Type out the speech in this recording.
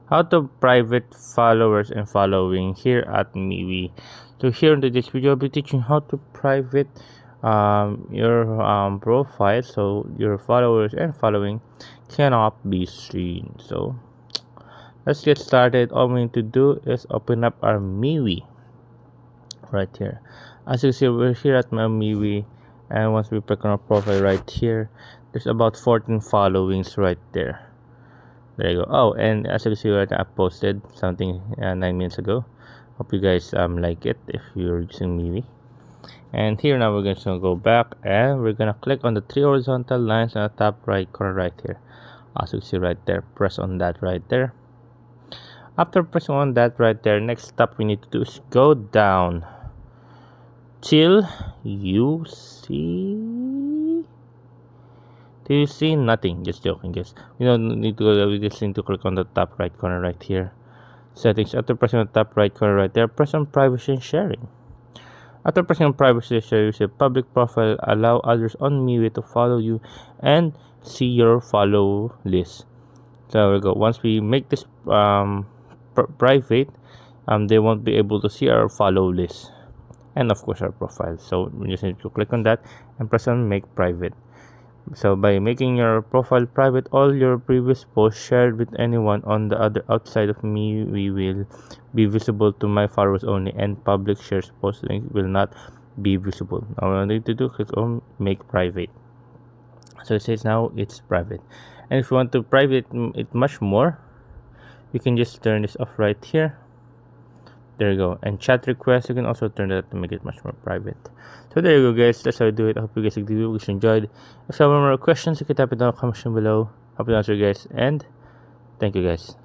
how to private followers and following here at MeWe. So here in this video, I'll be teaching how to private your profile, so your followers and following cannot be seen. So let's get started. All we need to do is open up our MeWe right here. As you see, we're here at my MeWe, and once we click on our profile right here, there's about 14 followings right there. There you go. Oh, and as you can see, right, I posted something 9 minutes ago. Hope you guys like it if you're using MeWe. And here now we're going to go back, and we're gonna click on the 3 horizontal lines on the top right corner right here. As you see right there, press on that right there. After pressing on that right there, next step we need to do is go down till you see. Do you see nothing? Just joking, guys. We don't need to go there. We just need to click on the top right corner right here. Settings. After pressing on the top right corner right there, press on privacy and sharing. After pressing on privacy and sharing, you say public profile. Allow others on MeWe to follow you and see your follow list. So there we go. Once we make this private, they won't be able to see our follow list and of course our profile. So we just need to click on that and press on make private. So by making your profile private, all your previous posts shared with anyone on the other outside of me will be visible to my followers only, and public shares posting will not be visible. Now what I need to do, click on make private. So it says now it's private. And if you want to private it much more, you can just turn this off right here. There you go. And chat requests, you can also turn that to make it much more private. So there you go, guys. That's how I do it. I hope you guys liked the video. Wish you enjoyed. If you have more questions, you can type it down in the comment section below. Hope you answer, guys. And thank you, guys.